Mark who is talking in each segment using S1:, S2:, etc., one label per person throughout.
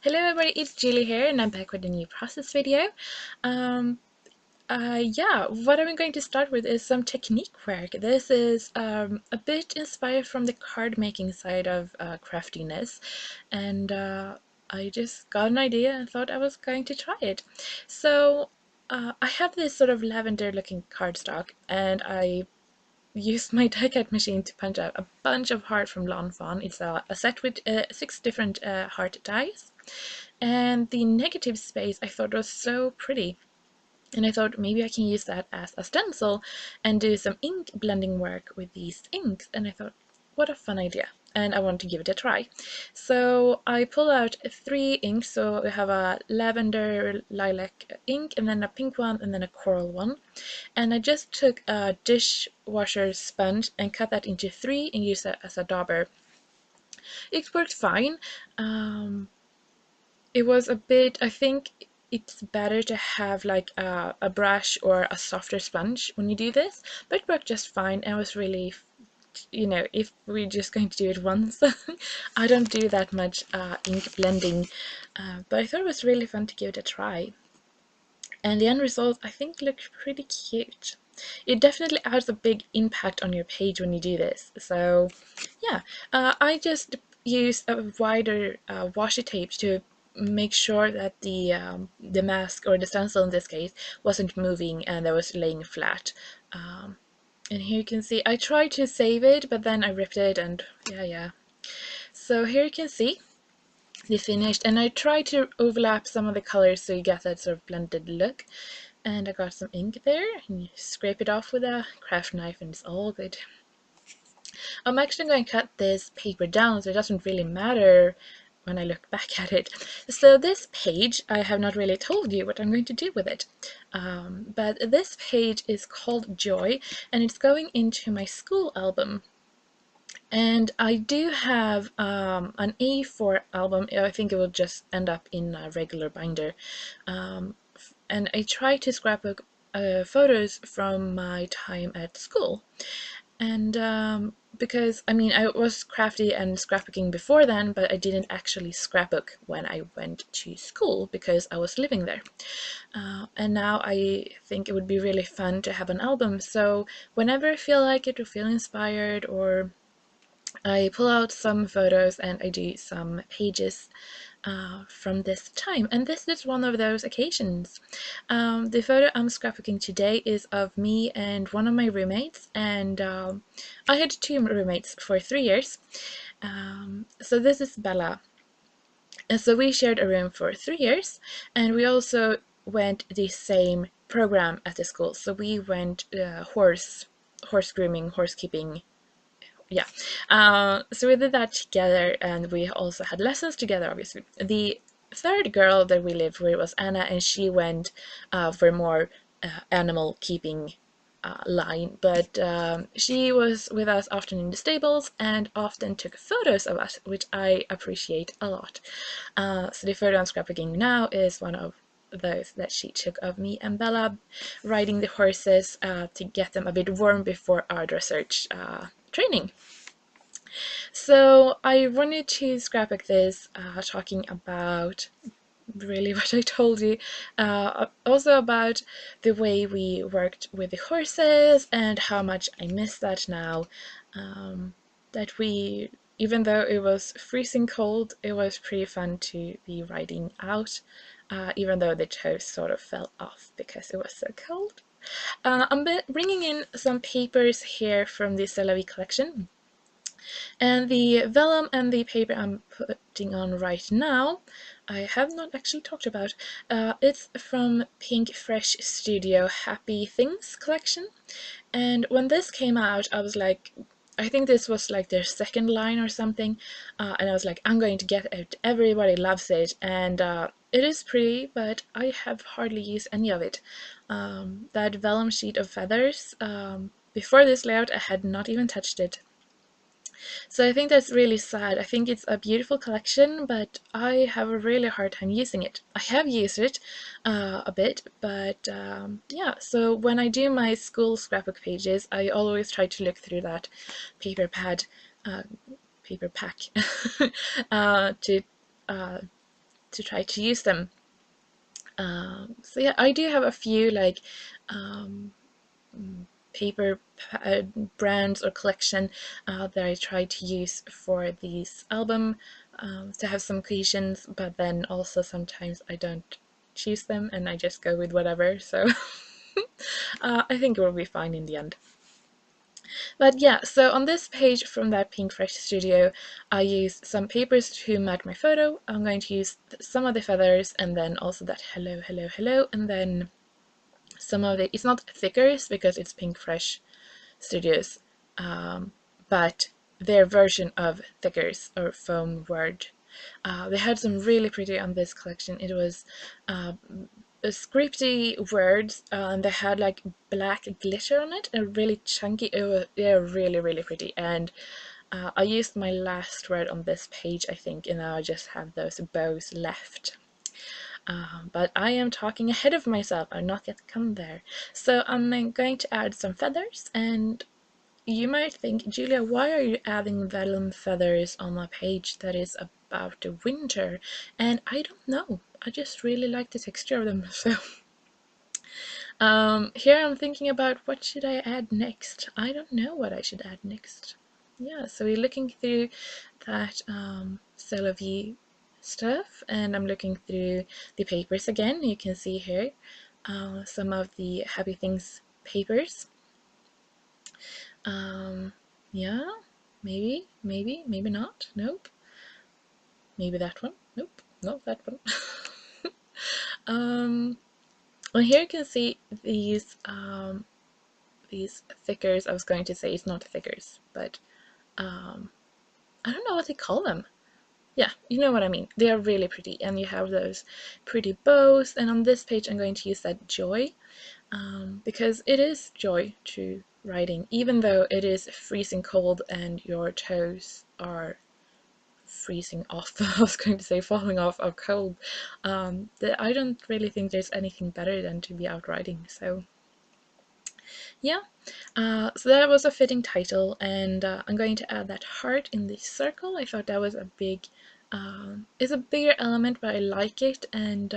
S1: Hello everybody, it's Julie here and I'm back with a new process video. Um, what I'm going to start with is some technique work. This is a bit inspired from the card making side of craftiness, and I just got an idea and thought I was going to try it. So I have this sort of lavender looking cardstock, and I used my die cut machine to punch out a bunch of heart from Lawn Fawn. It's a set with 6 different heart dies. And the negative space I thought was so pretty. And I thought maybe I can use that as a stencil and do some ink blending work with these inks. And I thought, what a fun idea. And I want to give it a try. So I pull out 3 inks. So we have a lavender lilac ink, and then a pink one, and then a coral one. And I just took a dishwasher sponge and cut that into 3 and used that as a dauber. It worked fine. It was a bit, I think it's better to have like a brush or a softer sponge when you do this, but it worked just fine and was really, if we're just going to do it once. I don't do that much ink blending, but I thought it was really fun to give it a try. And the end result, I think, looked pretty cute. It definitely adds a big impact on your page when you do this. So yeah, I just use a wider washi tape to make sure that the mask, or the stencil in this case, wasn't moving and that was laying flat. And here you can see I tried to save it, but then I ripped it, and yeah. So here you can see the finished, and I tried to overlap some of the colors so you get that sort of blended look. And I got some ink there, and you scrape it off with a craft knife and it's all good. I'm actually going to cut this paper down so it doesn't really matter when I look back at it. So this page, I have not really told you what I'm going to do with it. But this page is called Joy, and it's going into my school album. And I do have an A4 album. I think it will just end up in a regular binder. And I try to scrapbook photos from my time at school. And because, I mean, I was crafty and scrapbooking before then, but I didn't actually scrapbook when I went to school because I was living there. And now I think it would be really fun to have an album. So whenever I feel like it or feel inspired, or I pull out some photos and I do some pages from this time, and this is one of those occasions. The photo I'm scrapbooking today is of me and one of my roommates, and I had 2 roommates for 3 years. So this is Bella, and so we shared a room for 3 years, and we also went the same program at the school. So we went horse grooming, horse keeping. Yeah, so we did that together, and we also had lessons together, obviously. The third girl that we lived with was Anna, and she went for more animal keeping line, but she was with us often in the stables and often took photos of us, which I appreciate a lot. So the photo I'm scrapbooking now is one of those that she took of me and Bella riding the horses to get them a bit warm before our dressage training. So I wanted to scrapbook this, talking about really what I told you, also about the way we worked with the horses and how much I miss that now. That we, even though it was freezing cold, it was pretty fun to be riding out, even though the toes sort of fell off because it was so cold. I'm bringing in some papers here from the C'est La Vie collection. And the vellum and the paper I'm putting on right now, I have not actually talked about. It's from Pink Fresh Stoudio Happy Things collection. And when this came out, I was like, I think this was like their second line or something. And I was like, I'm going to get it. Everybody loves it. And it is pretty, but I have hardly used any of it. That vellum sheet of feathers, before this layout, I had not even touched it. So I think that's really sad. I think it's a beautiful collection, but I have a really hard time using it. I have used it a bit, but yeah, so when I do my school scrapbook pages, I always try to look through that paper pad, paper pack, to to try to use them. So yeah, I do have a few like paper brands or collection that I try to use for these album to have some creations, but then also sometimes I don't choose them and I just go with whatever, so I think it will be fine in the end. But yeah, so on this page from that Pink Fresh Studio, I used some papers to match my photo. I'm going to use some of the feathers and then also that hello, hello, hello, and then some of the, it's not thickers because it's Pink Fresh Studios, but their version of thickers or foam word. They had some really pretty on this collection. It was scripty words, and they had like black glitter on it and really chunky. They're really, really pretty. And I used my last word on this page, I think, and now I just have those bows left. But I am talking ahead of myself. I've not yet come there. So I'm going to add some feathers, and you might think, Julia, why are you adding vellum feathers on a page that is about the winter? And I don't know. I just really like the texture of them. So here I'm thinking about what should I add next. I don't know what I should add next. Yeah, so we're looking through that solo view stuff, and I'm looking through the papers again. You can see here some of the Happy Things papers. Yeah, maybe, maybe not. Nope. Maybe that one. Nope. No, that one. Well, here you can see these thickers. I was going to say it's not thickers, but I don't know what they call them. Yeah, you know what I mean. They are really pretty, and you have those pretty bows. And on this page, I'm going to use that joy, because it is joy to writing, even though it is freezing cold and your toes are freezing off. I was going to say falling off of cold. I don't really think there's anything better than to be out riding. So yeah, so that was a fitting title, and I'm going to add that heart in the circle. I thought that was a big, it's a bigger element, but I like it, and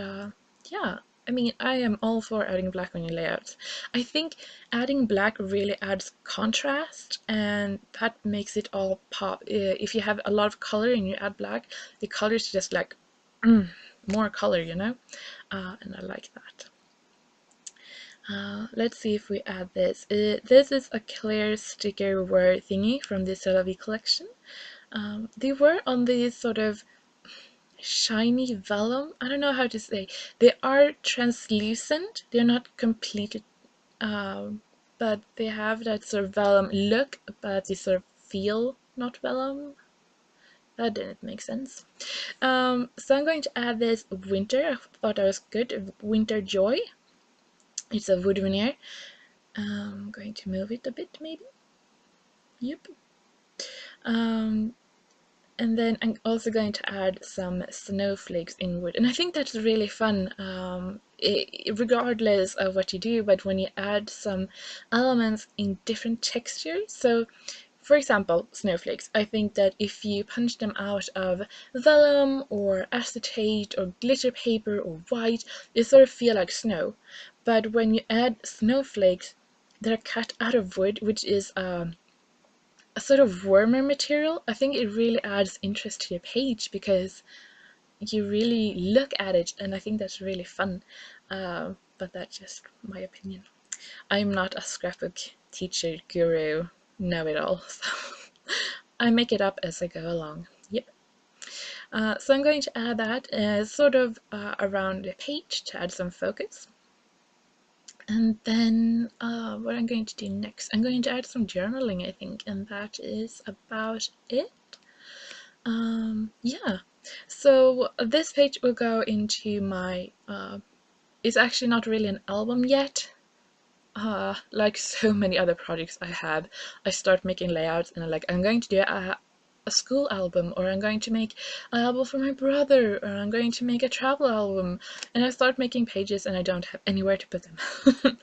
S1: yeah, I mean, I am all for adding black on your layouts. I think adding black really adds contrast, and that makes it all pop. If you have a lot of color and you add black, the colors just like, more color, you know? And I like that. Let's see if we add this. This is a clear sticker word thingy from the Celavi collection. They were on these sort of shiny vellum. I don't know how to say. They are translucent. They're not completely, but they have that sort of vellum look, but they sort of feel not vellum. That didn't make sense. So I'm going to add this winter. I thought that was good. Winter Joy. It's a wood veneer. I'm going to move it a bit, maybe. Yep. And then I'm also going to add some snowflakes in wood, and I think that's really fun, regardless of what you do, but when you add some elements in different textures. So for example, snowflakes. I think that if you punch them out of vellum or acetate or glitter paper or white, they sort of feel like snow. But when you add snowflakes, they're cut out of wood, which is a sort of warmer material. I think it really adds interest to your page because you really look at it, and I think that's really fun. But that's just my opinion. I'm not a scrapbook teacher, guru, know-it-all, so I make it up as I go along. Yep. So I'm going to add that sort of around the page to add some focus. And then what I'm going to do next, I'm going to add some journaling, I think, and that is about it. Yeah, so this page will go into my, it's actually not really an album yet. Like so many other projects I have, I start making layouts and I'm going to do a school album, or I'm going to make an album for my brother, or I'm going to make a travel album, and I start making pages and I don't have anywhere to put them.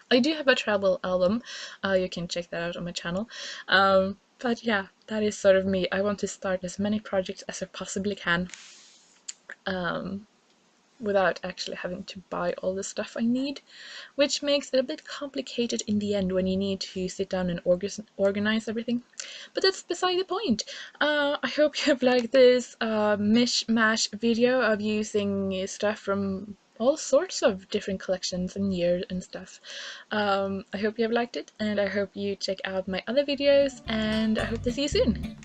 S1: I do have a travel album, you can check that out on my channel, but yeah, that is sort of me. I want to start as many projects as I possibly can. without actually having to buy all the stuff I need, which makes it a bit complicated in the end when you need to sit down and organize everything. But that's beside the point. I hope you have liked this mishmash video of using stuff from all sorts of different collections and years and stuff. I hope you have liked it, and I hope you check out my other videos, and I hope to see you soon.